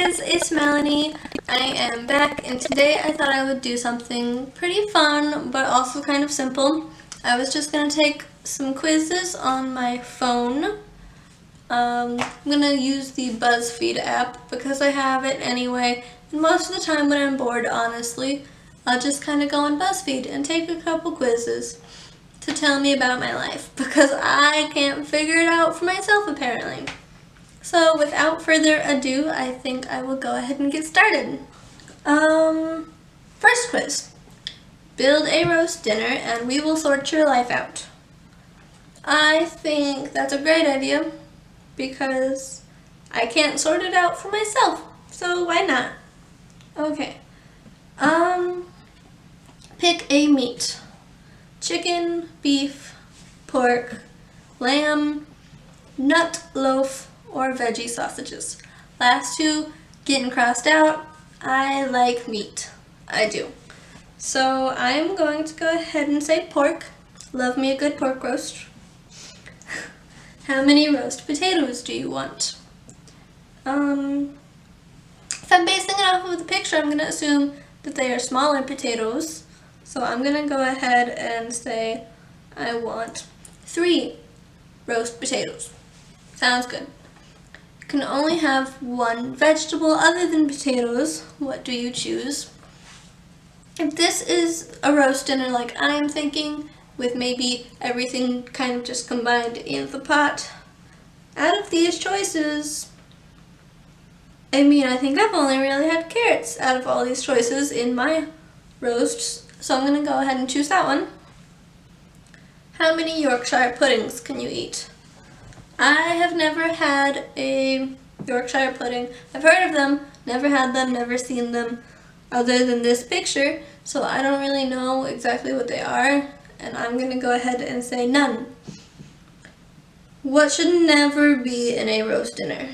guys, it's Melanie. I am back, and today I thought I would do something pretty fun but also kind of simple. I was just going to take some quizzes on my phone. I'm going to use the Buzzfeed app because I have it anyway, and most of the time when I'm bored, honestly, I'll just kind of go on Buzzfeed and take a couple quizzes to tell me about my life because I can't figure it out for myself apparently. So without further ado, I think I will go ahead and get started. First quiz. Build a roast dinner and we will sort your life out. I think that's a great idea because I can't sort it out for myself, so why not? Okay. Pick a meat. Chicken, beef, pork, lamb, nut, loaf, or veggie sausages. Last two, getting crossed out. I like meat. I do. So I'm going to go ahead and say pork. Love me a good pork roast. How many roast potatoes do you want? If I'm basing it off of the picture, I'm going to assume that they are smaller potatoes. So I'm going to go ahead and say I want 3 roast potatoes. Sounds good. You can only have one vegetable other than potatoes. What do you choose? If this is a roast dinner like I'm thinking, with maybe everything kind of just combined in the pot, out of these choices, I think I've only really had carrots out of all these choices in my roasts, so I'm going to go ahead and choose that one. How many Yorkshire puddings can you eat? I have never had a Yorkshire pudding. I've heard of them, never had them, never seen them, other than this picture, so I don't really know exactly what they are, and I'm going to go ahead and say none. What should never be in a roast dinner?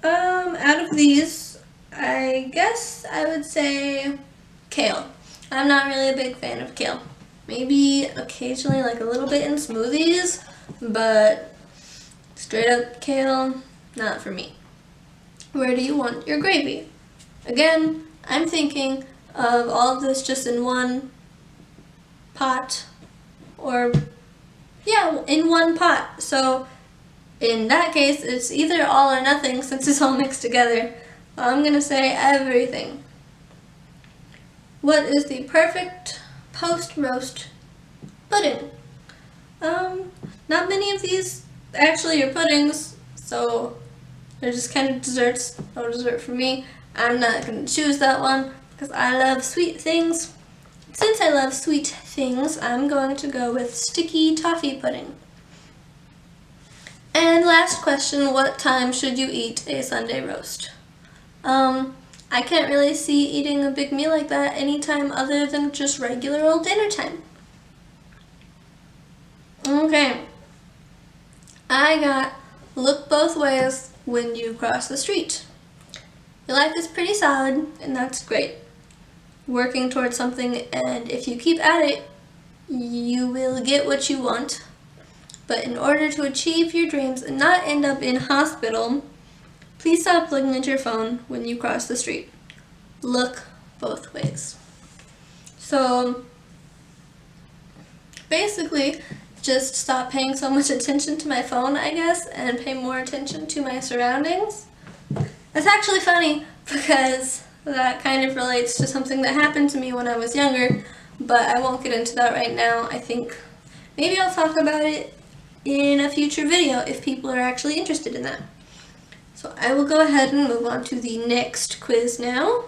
Out of these, I guess I would say kale. I'm not really a big fan of kale. Maybe occasionally like a little bit in smoothies, but straight up kale, not for me. Where do you want your gravy? Again, I'm thinking of all of this just in one pot, or yeah, in one pot. So in that case, it's either all or nothing since it's all mixed together. I'm going to say everything. What is the perfect post-roast pudding? Not many of these actually are puddings, so they're just kind of desserts. No dessert for me. I'm not going to choose that one because I love sweet things. Since I love sweet things, I'm going to go with sticky toffee pudding. And last question, what time should you eat a Sunday roast? I can't really see eating a big meal like that anytime other than just regular old dinner time. Okay. I got look both ways when you cross the street. Your life is pretty solid, and that's great. Working towards something, and if you keep at it, you will get what you want. But in order to achieve your dreams and not end up in hospital, please stop looking at your phone when you cross the street. Look both ways. So basically, just stop paying so much attention to my phone, I guess, and pay more attention to my surroundings. It's actually funny because that kind of relates to something that happened to me when I was younger, but I won't get into that right now. I think maybe I'll talk about it in a future video if people are actually interested in that. So I will go ahead and move on to the next quiz now.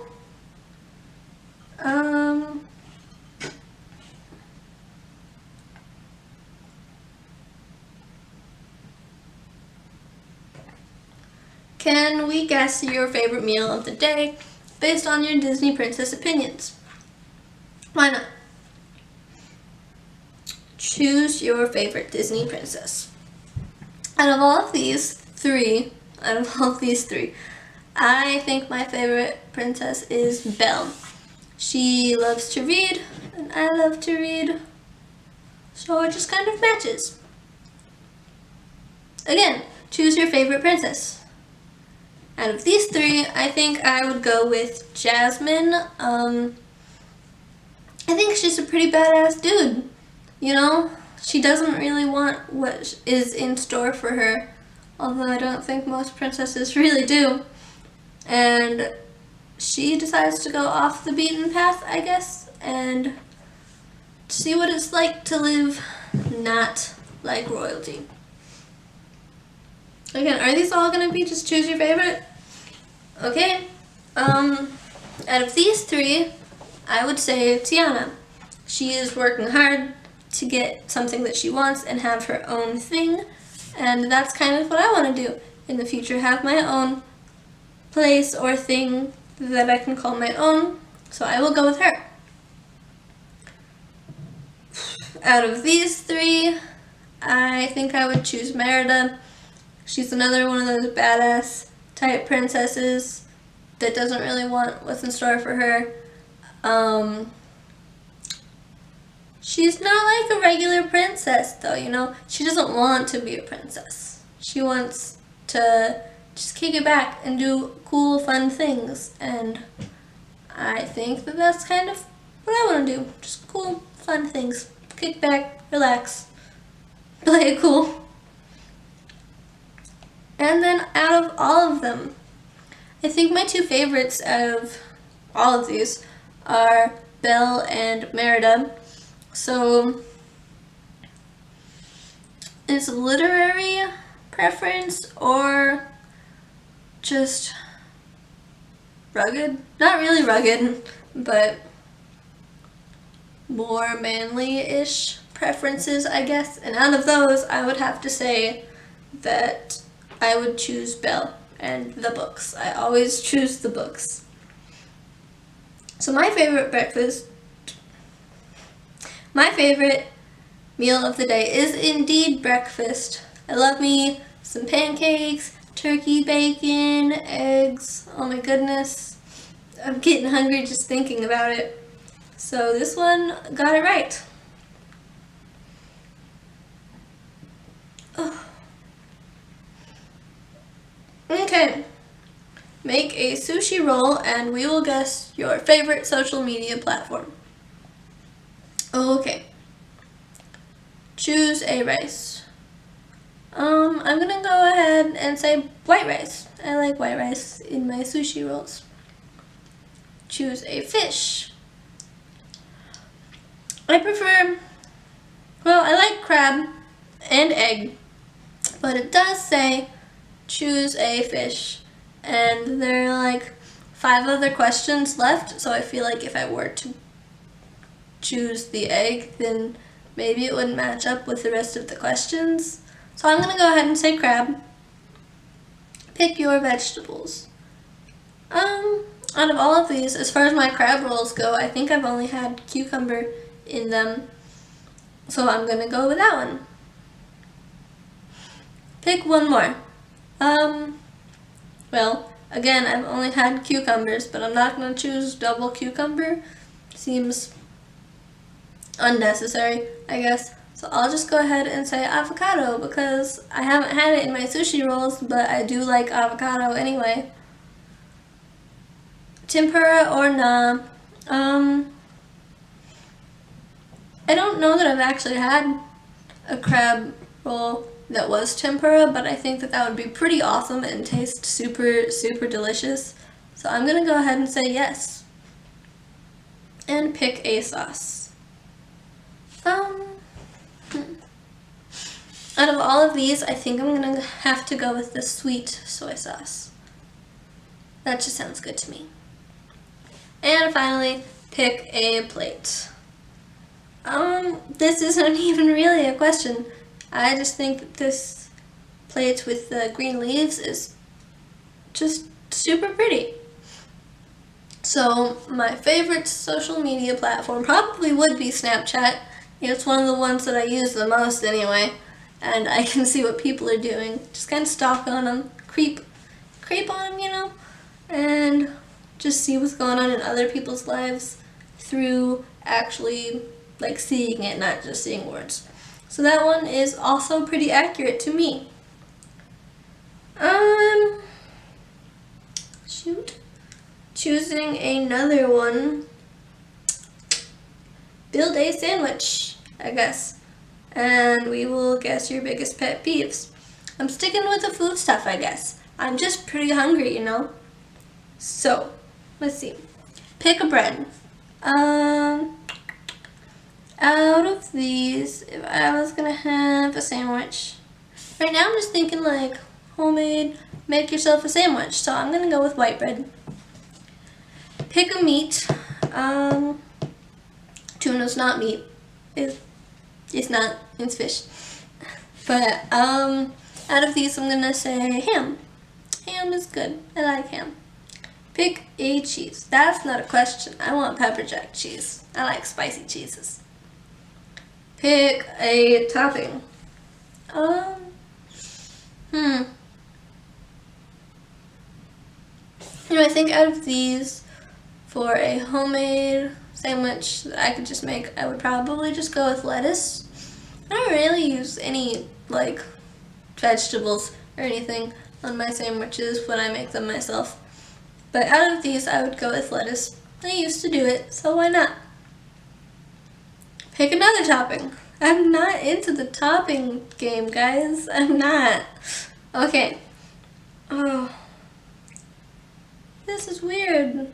Can we guess your favorite meal of the day based on your Disney princess opinions? Why not? Choose your favorite Disney princess. Out of all of these three, I think my favorite princess is Belle. She loves to read, and I love to read, so it just kind of matches. Again, choose your favorite princess. Out of these three, I think I would go with Jasmine. I think she's a pretty badass dude. You know, she doesn't really want what is in store for her, although I don't think most princesses really do. And she decides to go off the beaten path, I guess, and see what it's like to live not like royalty. Again, are these all gonna be just choose your favorite? Okay, out of these three, I would say Tiana. She is working hard to get something that she wants and have her own thing, and that's kind of what I want to do in the future, have my own place or thing that I can call my own, so I will go with her. Out of these three, I think I would choose Merida. She's another one of those badass type princesses that doesn't really want what's in store for her. She's not like a regular princess though, you know? She doesn't want to be a princess. She wants to just kick it back and do cool, fun things. And I think that that's kind of what I want to do. Just cool, fun things. Kick back, relax, play it cool. And then out of all of them, I think my two favorites out of all of these are Belle and Merida. So is literary preference or just rugged? Not really rugged, but more manly-ish preferences, I guess. And out of those, I would have to say that I would choose Belle and the books. I always choose the books. So my favorite meal of the day is indeed breakfast. I love me some pancakes, turkey, bacon, eggs. Oh my goodness. I'm getting hungry just thinking about it. So this one got it right. Oh. Okay. Make a sushi roll and we will guess your favorite social media platform. Okay. Choose a rice. I'm gonna go ahead and say white rice. I like white rice in my sushi rolls. Choose a fish. I like crab and egg, but it does say choose a fish. And there are like 5 other questions left, so I feel like if I were to choose the egg, then maybe it wouldn't match up with the rest of the questions. So I'm gonna go ahead and say crab. Pick your vegetables. Out of all of these, as far as my crab rolls go, I think I've only had cucumber in them, so I'm gonna go with that one. Pick one more. Well, again, I've only had cucumbers, but I'm not gonna choose double cucumber. Seems unnecessary, I guess. So I'll just go ahead and say avocado because I haven't had it in my sushi rolls, but I do like avocado anyway. Tempura or nah? I don't know that I've actually had a crab roll that was tempura, but I think that that would be pretty awesome and taste super, super delicious. So I'm gonna go ahead and say yes. And pick a sauce. Out of all of these, I think I'm gonna have to go with the sweet soy sauce. That just sounds good to me. And finally, pick a plate. This isn't even really a question. I just think that this plate with the green leaves is just super pretty. So my favorite social media platform probably would be Snapchat. It's one of the ones that I use the most anyway, and I can see what people are doing. Just kind of stalk on them, creep on them, you know, and just see what's going on in other people's lives through actually like seeing it, not just seeing words. So that one is also pretty accurate to me. choosing another one. Build a sandwich, I guess. And we will guess your biggest pet peeves. I'm sticking with the food stuff, I guess. I'm just pretty hungry, you know? So, let's see. Pick a bread. Out of these, if I was gonna have a sandwich, right now I'm just thinking like homemade, make yourself a sandwich. So I'm gonna go with white bread. Pick a meat. Tuna's not meat. It's not. It's fish. But out of these, I'm gonna say ham. Ham is good. I like ham. Pick a cheese. That's not a question. I want pepper jack cheese. I like spicy cheeses. Pick a topping. You know, I think out of these, for a homemade sandwich that I could just make, I would probably just go with lettuce. I don't really use any, like, vegetables or anything on my sandwiches when I make them myself. But out of these, I would go with lettuce. I used to do it, so why not? Pick another topping. I'm not into the topping game, guys. I'm not. Okay. Oh. This is weird.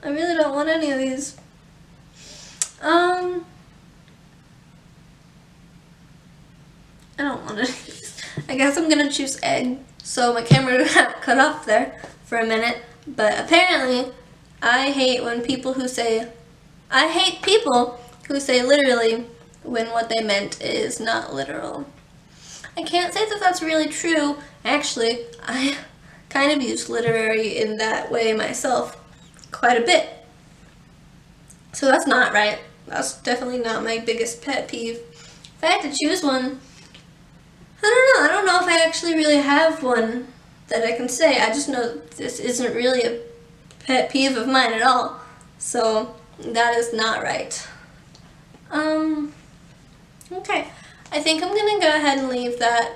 I really don't want any of these. I don't want any of these. I guess I'm gonna choose egg. So my camera got cut off there for a minute. But apparently, I hate people who say literally when what they meant is not literal. I can't say that that's really true. Actually, I kind of use literary in that way myself quite a bit. So that's not right. That's definitely not my biggest pet peeve. If I had to choose one, I don't know. I don't know if I actually really have one that I can say. I just know this isn't really a pet peeve of mine at all. So that is not right. Okay. I think I'm gonna go ahead and leave that.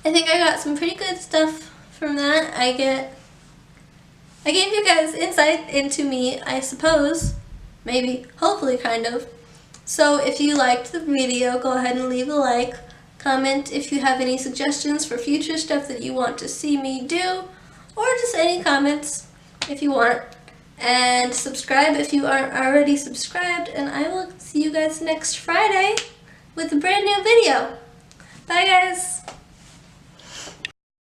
I think I got some pretty good stuff from that. I gave you guys insight into me, I suppose. Maybe, hopefully, kind of. So if you liked the video, go ahead and leave a like. Comment if you have any suggestions for future stuff that you want to see me do. Or just any comments if you want. And subscribe if you aren't already subscribed. And I will see you guys next Friday with a brand new video. Bye, guys.